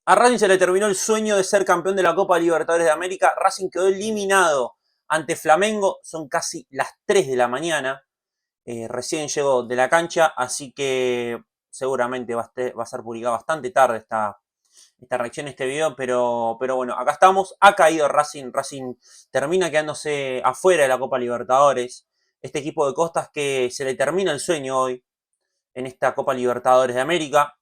A Racing se le terminó el sueño de ser campeón de la Copa Libertadores de América. Racing quedó eliminado ante Flamengo. Son casi las 3 de la mañana. Recién llegó de la cancha, así que seguramente va a ser publicada bastante tarde esta reacción, este video. Pero bueno, acá estamos. Ha caído Racing. Racing termina quedándose afuera de la Copa Libertadores. Este equipo de Costas que se le termina el sueño hoy en esta Copa Libertadores de América,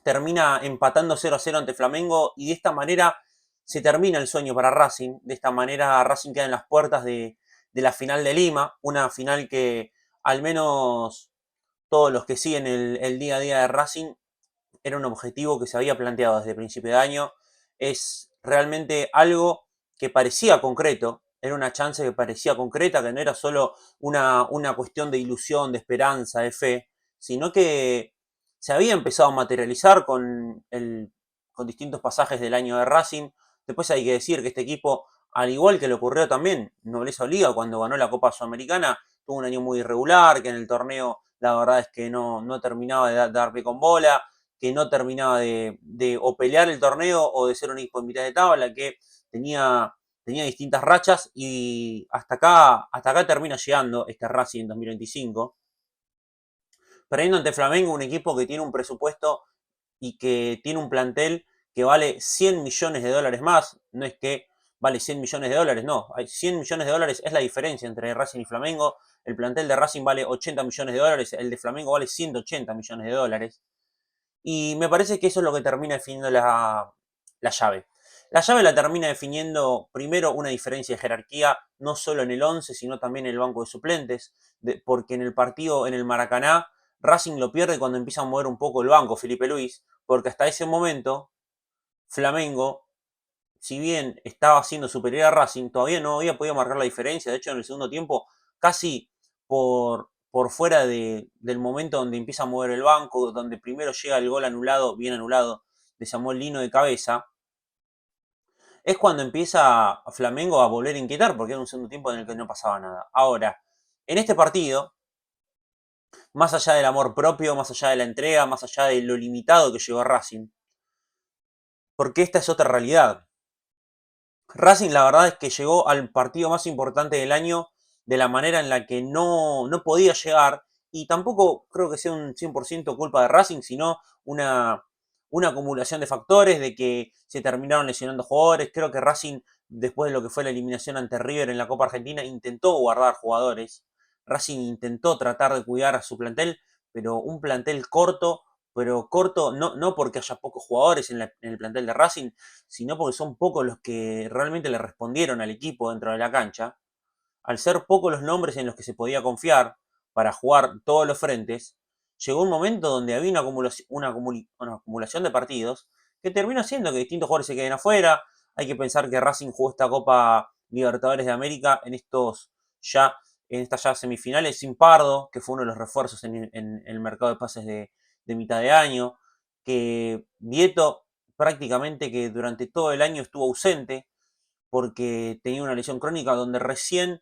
termina empatando 0-0 ante Flamengo y de esta manera se termina el sueño para Racing. De esta manera Racing queda en las puertas de la final de Lima, una final que al menos todos los que siguen el día a día de Racing era un objetivo que se había planteado desde el principio de año. Es realmente algo que parecía concreto, era una chance que parecía concreta, que no era solo una cuestión de ilusión, de esperanza, de fe, sino que se había empezado a materializar con distintos pasajes del año de Racing. Después hay que decir que este equipo, al igual que le ocurrió también Nobleza Liga cuando ganó la Copa Sudamericana, tuvo un año muy irregular, que en el torneo la verdad es que no terminaba de dar pie con bola, que no terminaba de o pelear el torneo o de ser un equipo en mitad de tabla, que tenía distintas rachas y hasta acá termina llegando este Racing en 2025. Perdiendo ante Flamengo, un equipo que tiene un presupuesto y que tiene un plantel que vale 100 millones de dólares más. No es que vale 100 millones de dólares, no. Hay 100 millones de dólares es la diferencia entre Racing y Flamengo. El plantel de Racing vale 80 millones de dólares, el de Flamengo vale 180 millones de dólares. Y me parece que eso es lo que termina definiendo la llave. La llave la termina definiendo primero una diferencia de jerarquía, no solo en el 11, sino también en el banco de suplentes, porque en el partido en el Maracaná, Racing lo pierde cuando empieza a mover un poco el banco Felipe Luis, porque hasta ese momento Flamengo, si bien estaba siendo superior a Racing, todavía no había podido marcar la diferencia. De hecho, en el segundo tiempo, casi por fuera del momento donde empieza a mover el banco, donde primero llega el gol anulado, bien anulado, de Samuel Lino de cabeza, es cuando empieza Flamengo a volver a inquietar, porque era un segundo tiempo en el que no pasaba nada. Ahora, en este partido, más allá del amor propio, más allá de la entrega, más allá de lo limitado que llegó a Racing, porque esta es otra realidad. Racing la verdad es que llegó al partido más importante del año de la manera en la que no podía llegar, y tampoco creo que sea un 100% culpa de Racing, sino una acumulación de factores, de que se terminaron lesionando jugadores. Creo que Racing, después de lo que fue la eliminación ante River en la Copa Argentina, intentó guardar jugadores. Racing intentó tratar de cuidar a su plantel, pero un plantel corto, pero corto no porque haya pocos jugadores en el plantel de Racing, sino porque son pocos los que realmente le respondieron al equipo dentro de la cancha. Al ser pocos los nombres en los que se podía confiar para jugar todos los frentes, llegó un momento donde había una acumulación de partidos que terminó haciendo que distintos jugadores se queden afuera. Hay que pensar que Racing jugó esta Copa Libertadores de América en estas ya semifinales sin Pardo, que fue uno de los refuerzos en el mercado de pases de mitad de año, que Vieto prácticamente que durante todo el año estuvo ausente porque tenía una lesión crónica donde recién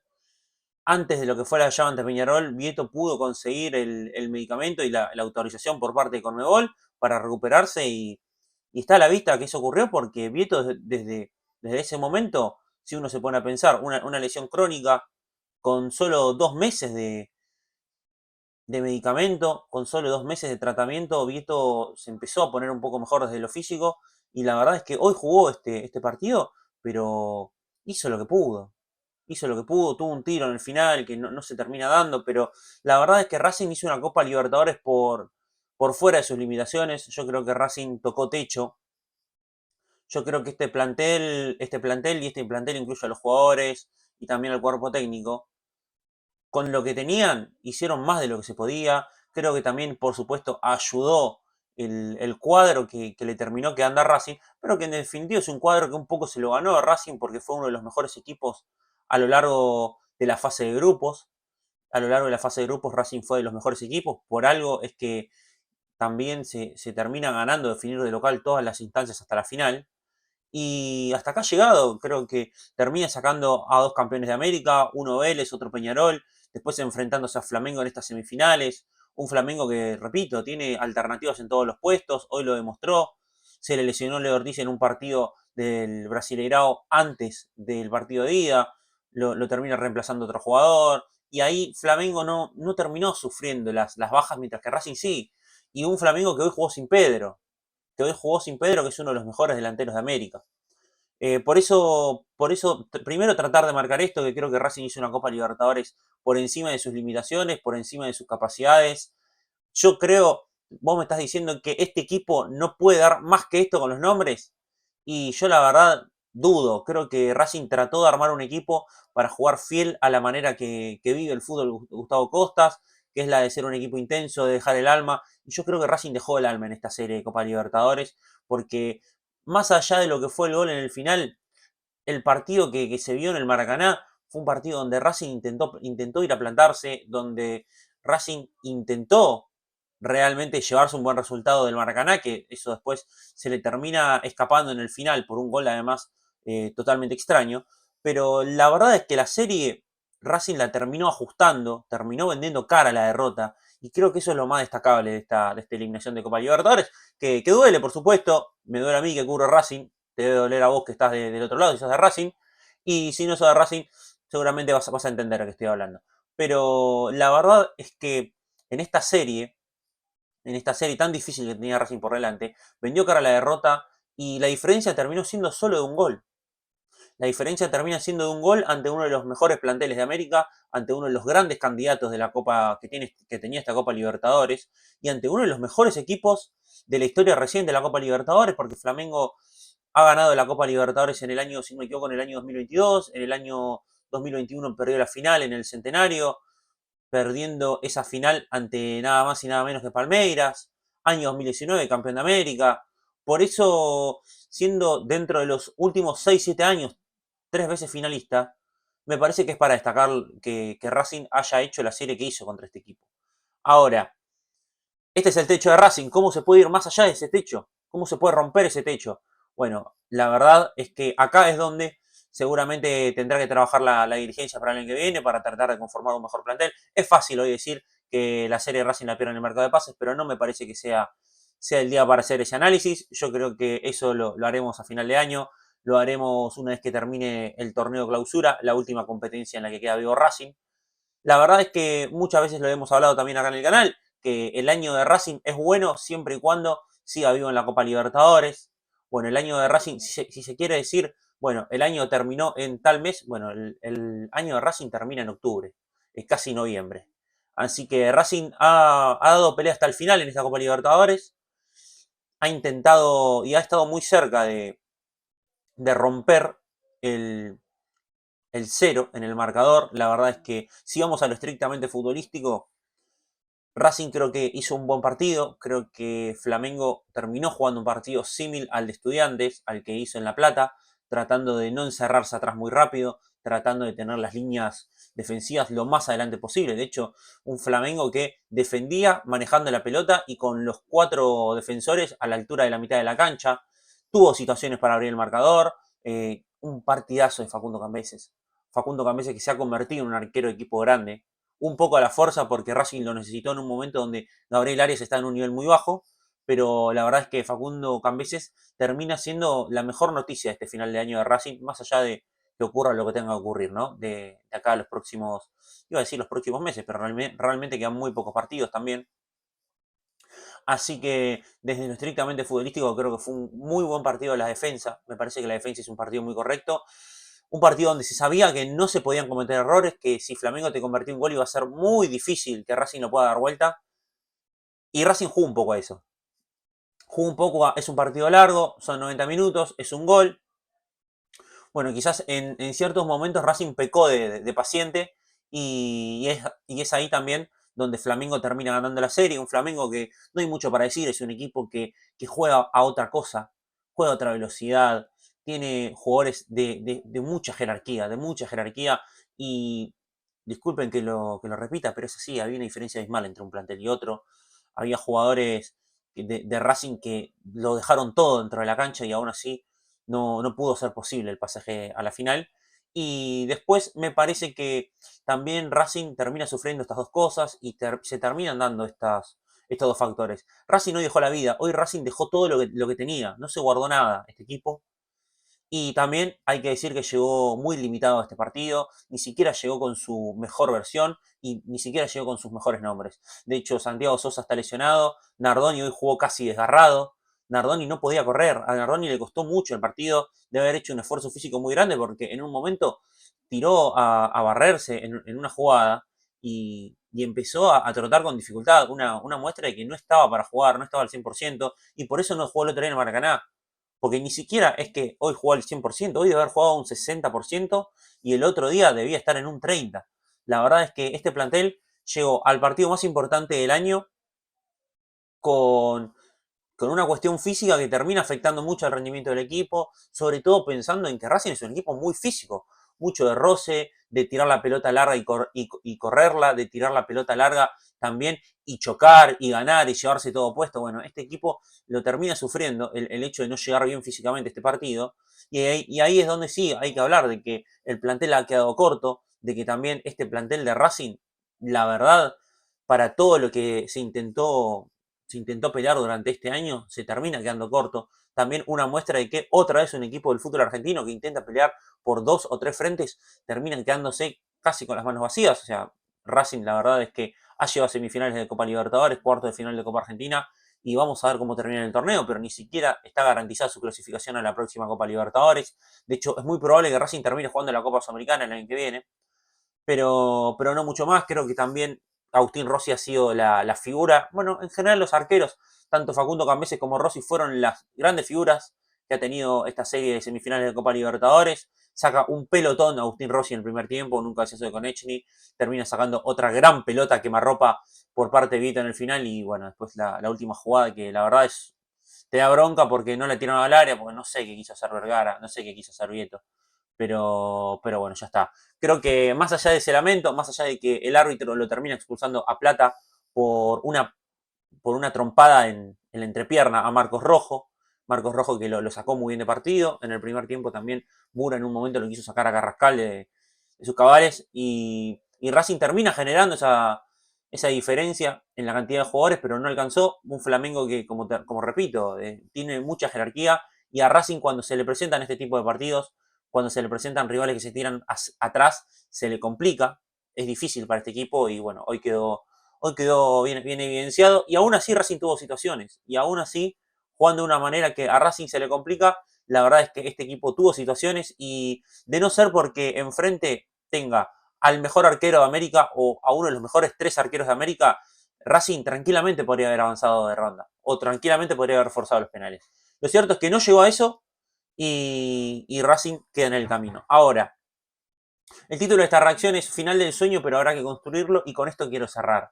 antes de lo que fue la llave ante Peñarol, Vieto pudo conseguir el medicamento y la autorización por parte de Conmebol para recuperarse, y está a la vista que eso ocurrió porque Vieto desde ese momento, si uno se pone a pensar, una lesión crónica con solo 2 meses de medicamento, con solo 2 meses de tratamiento, Vieto se empezó a poner un poco mejor desde lo físico, y la verdad es que hoy jugó este partido, pero hizo lo que pudo. Hizo lo que pudo, tuvo un tiro en el final que no se termina dando, pero la verdad es que Racing hizo una Copa Libertadores por fuera de sus limitaciones. Yo creo que Racing tocó techo. Yo creo que este plantel incluye a los jugadores y también al cuerpo técnico, con lo que tenían, hicieron más de lo que se podía. Creo que también, por supuesto, ayudó el cuadro que le terminó quedando a Racing, pero que en definitiva es un cuadro que un poco se lo ganó a Racing porque fue uno de los mejores equipos a lo largo de la fase de grupos. A lo largo de la fase de grupos, Racing fue de los mejores equipos. Por algo es que también se termina ganando definir de local todas las instancias hasta la final. Y hasta acá ha llegado, creo que termina sacando a dos campeones de América, uno Vélez, otro Peñarol, después enfrentándose a Flamengo en estas semifinales, un Flamengo que, repito, tiene alternativas en todos los puestos, hoy lo demostró, se le lesionó Leo Ortiz en un partido del Brasileirao antes del partido de ida, lo termina reemplazando otro jugador, y ahí Flamengo no terminó sufriendo las bajas, mientras que Racing sí. Y un Flamengo que hoy jugó sin Pedro, que es uno de los mejores delanteros de América. Por eso, primero tratar de marcar esto, que creo que Racing hizo una Copa Libertadores por encima de sus limitaciones, por encima de sus capacidades. Yo creo, vos me estás diciendo que este equipo no puede dar más que esto con los nombres, y yo la verdad dudo. Creo que Racing trató de armar un equipo para jugar fiel a la manera que vive el fútbol Gustavo Costas, que es la de ser un equipo intenso, de dejar el alma, y yo creo que Racing dejó el alma en esta serie de Copa Libertadores, porque más allá de lo que fue el gol en el final, el partido que se vio en el Maracaná fue un partido donde Racing intentó ir a plantarse, donde Racing intentó realmente llevarse un buen resultado del Maracaná, que eso después se le termina escapando en el final por un gol además totalmente extraño. Pero la verdad es que la serie Racing la terminó ajustando, terminó vendiendo cara la derrota, y creo que eso es lo más destacable de esta eliminación de Copa Libertadores, que duele, por supuesto, me duele a mí que cubro Racing, te debe doler a vos que estás del otro lado, si sos de Racing, y si no sos de Racing, seguramente vas a entender de qué estoy hablando. Pero la verdad es que en esta serie, en esta serie tan difícil que tenía Racing por delante, vendió cara a la derrota, y la diferencia terminó siendo solo de un gol. La diferencia termina siendo de un gol ante uno de los mejores planteles de América, ante uno de los grandes candidatos de la Copa que tenía esta Copa Libertadores, y ante uno de los mejores equipos de la historia reciente de la Copa Libertadores, porque Flamengo ha ganado la Copa Libertadores en el año, si no me equivoco, en el año 2022, en el año 2021 perdió la final en el Centenario, perdiendo esa final ante nada más y nada menos que Palmeiras, año 2019, campeón de América. Por eso, siendo dentro de los últimos 6-7 años 3 veces finalista, me parece que es para destacar que Racing haya hecho la serie que hizo contra este equipo. Ahora, este es el techo de Racing. ¿Cómo se puede ir más allá de ese techo? ¿Cómo se puede romper ese techo? Bueno, la verdad es que acá es donde seguramente tendrá que trabajar la dirigencia para el año que viene, para tratar de conformar un mejor plantel. Es fácil hoy decir que la serie de Racing la pierde en el mercado de pases, pero no me parece que sea el día para hacer ese análisis. Yo creo que eso lo haremos a final de año, lo haremos una vez que termine el torneo clausura, la última competencia en la que queda vivo Racing. La verdad es que muchas veces lo hemos hablado también acá en el canal, que el año de Racing es bueno siempre y cuando siga vivo en la Copa Libertadores. Bueno, el año de Racing, si se quiere decir, bueno, el año terminó en tal mes, bueno, el año de Racing termina en octubre, es casi noviembre. Así que Racing ha dado pelea hasta el final en esta Copa Libertadores, ha intentado y ha estado muy cerca de romper el, el cero en el marcador. La verdad es que si vamos a lo estrictamente futbolístico, Racing creo que hizo un buen partido. Creo que Flamengo terminó jugando un partido similar al de Estudiantes, al que hizo en La Plata, tratando de no encerrarse atrás muy rápido, tratando de tener las líneas defensivas lo más adelante posible. De hecho, un Flamengo que defendía manejando la pelota y con los 4 defensores a la altura de la mitad de la cancha. Tuvo situaciones para abrir el marcador. Un partidazo de Facundo Cambeses. Facundo Cambeses que se ha convertido en un arquero de equipo grande, un poco a la fuerza porque Racing lo necesitó en un momento donde Gabriel Arias está en un nivel muy bajo, pero la verdad es que Facundo Cambeses termina siendo la mejor noticia de este final de año de Racing, más allá de que ocurra lo que tenga que ocurrir, ¿no? De acá a los próximos, iba a decir los próximos meses, pero realmente quedan muy pocos partidos también. Así que desde lo estrictamente futbolístico creo que fue un muy buen partido de la defensa. Me parece que la defensa es un partido muy correcto. Un partido donde se sabía que no se podían cometer errores, que si Flamengo te convertía un gol iba a ser muy difícil que Racing lo pueda dar vuelta. Y Racing jugó un poco a eso. Jugó un poco es un partido largo, son 90 minutos, es un gol. Bueno, quizás en ciertos momentos Racing pecó de paciente, y es ahí también donde Flamengo termina ganando la serie. Un Flamengo que no hay mucho para decir, es un equipo que juega a otra cosa, juega a otra velocidad, tiene jugadores de mucha jerarquía, y disculpen que lo repita, pero es así, había una diferencia abismal entre un plantel y otro. Había jugadores de Racing que lo dejaron todo dentro de la cancha y aún así no pudo ser posible el pasaje a la final. Y después me parece que también Racing termina sufriendo estas dos cosas y se terminan dando estos dos factores. Racing hoy dejó la vida, hoy Racing dejó todo lo que tenía, no se guardó nada este equipo. Y también hay que decir que llegó muy limitado a este partido, ni siquiera llegó con su mejor versión y ni siquiera llegó con sus mejores nombres. De hecho, Santiago Sosa está lesionado, Nardoni hoy jugó casi desgarrado, Nardoni no podía correr, a Nardoni le costó mucho el partido, debe haber hecho un esfuerzo físico muy grande porque en un momento tiró a barrerse en una jugada y empezó a trotar con dificultad, una muestra de que no estaba para jugar, no estaba al 100% y por eso no jugó el otro día en el Maracaná. Porque ni siquiera es que hoy jugó al 100%, hoy debe haber jugado un 60% y el otro día debía estar en un 30%. La verdad es que este plantel llegó al partido más importante del año con, con una cuestión física que termina afectando mucho al rendimiento del equipo, sobre todo pensando en que Racing es un equipo muy físico, mucho de roce, de tirar la pelota larga y correrla, de tirar la pelota larga también y chocar y ganar y llevarse todo puesto. Bueno, este equipo lo termina sufriendo el hecho de no llegar bien físicamente este partido y ahí es donde sí hay que hablar de que el plantel ha quedado corto, de que también este plantel de Racing, la verdad, para todo lo que se intentó pelear durante este año, se termina quedando corto. También una muestra de que otra vez un equipo del fútbol argentino que intenta pelear por 2 o 3 frentes terminan quedándose casi con las manos vacías. O sea, Racing la verdad es que ha llegado a semifinales de Copa Libertadores, cuarto de final de Copa Argentina y vamos a ver cómo termina el torneo, pero ni siquiera está garantizada su clasificación a la próxima Copa Libertadores. De hecho, es muy probable que Racing termine jugando la Copa Sudamericana el año que viene, pero no mucho más. Creo que también Agustín Rossi ha sido la figura. Bueno, en general los arqueros, tanto Facundo Cambeses como Rossi, fueron las grandes figuras que ha tenido esta serie de semifinales de Copa Libertadores. Saca un pelotón Agustín Rossi en el primer tiempo, nunca se de Konechny. Termina sacando otra gran pelota quemarropa por parte de Vito en el final. Y bueno, después la última jugada que la verdad te da bronca porque no la tiraron al área, porque no sé qué quiso hacer Vergara, no sé qué quiso hacer Vieto. Pero bueno, ya está. Creo que más allá de ese lamento, más allá de que el árbitro lo termina expulsando a Plata por una trompada en la entrepierna a Marcos Rojo que lo sacó muy bien de partido. En el primer tiempo también Mura en un momento lo quiso sacar a Carrascal de sus cabales y Racing termina generando esa diferencia en la cantidad de jugadores, pero no alcanzó. Un Flamengo que, como repito, tiene mucha jerarquía y a Racing cuando se le presentan este tipo de partidos, cuando se le presentan rivales que se tiran atrás, se le complica, es difícil para este equipo y bueno, hoy quedó bien evidenciado y aún así Racing tuvo situaciones y aún así jugando de una manera que a Racing se le complica, la verdad es que este equipo tuvo situaciones y de no ser porque enfrente tenga al mejor arquero de América o a uno de los mejores 3 arqueros de América, Racing tranquilamente podría haber avanzado de ronda o tranquilamente podría haber forzado los penales. Lo cierto es que no llegó a eso y Racing queda en el camino. Ahora, el título de esta reacción es Final del sueño, pero habrá que construirlo y con esto quiero cerrar.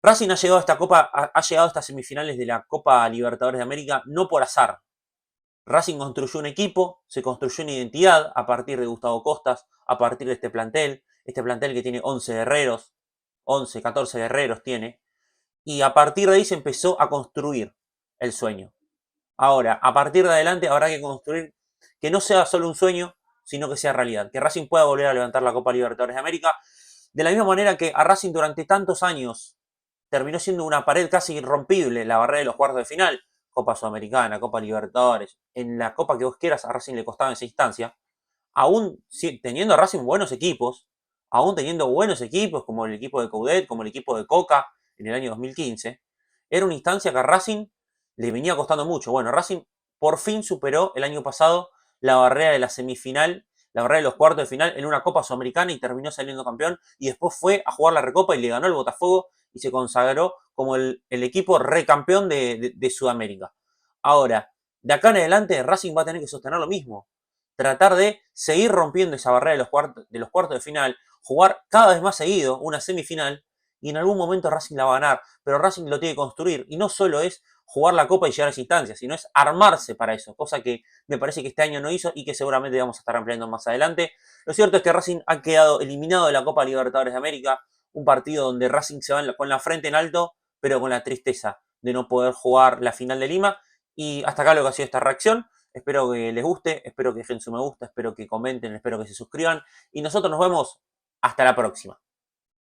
Racing ha llegado a esta Copa, ha llegado a estas semifinales de la Copa Libertadores de América no por azar. Racing construyó un equipo, se construyó una identidad a partir de Gustavo Costas, a partir de este plantel que tiene 11 guerreros, 11, 14 guerreros tiene, y a partir de ahí se empezó a construir el sueño. Ahora, a partir de adelante habrá que construir que no sea solo un sueño, sino que sea realidad, que Racing pueda volver a levantar la Copa Libertadores de América, de la misma manera que a Racing durante tantos años terminó siendo una pared casi irrompible la barrera de los cuartos de final, Copa Sudamericana, Copa Libertadores, en la Copa que vos quieras a Racing le costaba en esa instancia, aún teniendo a Racing buenos equipos, aún teniendo buenos equipos como el equipo de Coudet, como el equipo de Coca en el año 2015, era una instancia que a Racing le venía costando mucho. Bueno, Racing por fin superó el año pasado la barrera de la semifinal, la barrera de los cuartos de final en una Copa Sudamericana y terminó saliendo campeón y después fue a jugar la Recopa y le ganó el Botafogo y se consagró como el equipo recampeón de Sudamérica. Ahora, de acá en adelante Racing va a tener que sostener lo mismo, tratar de seguir rompiendo esa barrera de los cuartos de final, jugar cada vez más seguido una semifinal y en algún momento Racing la va a ganar, pero Racing lo tiene que construir y no solo es jugar la Copa y llegar a esa instancia, sino es armarse para eso, cosa que me parece que este año no hizo y que seguramente vamos a estar ampliando más adelante. Lo cierto es que Racing ha quedado eliminado de la Copa Libertadores de América, un partido donde Racing se va con la frente en alto, pero con la tristeza de no poder jugar la final de Lima. Y hasta acá lo que ha sido esta reacción. Espero que les guste, espero que dejen su me gusta, espero que comenten, espero que se suscriban. Y nosotros nos vemos hasta la próxima.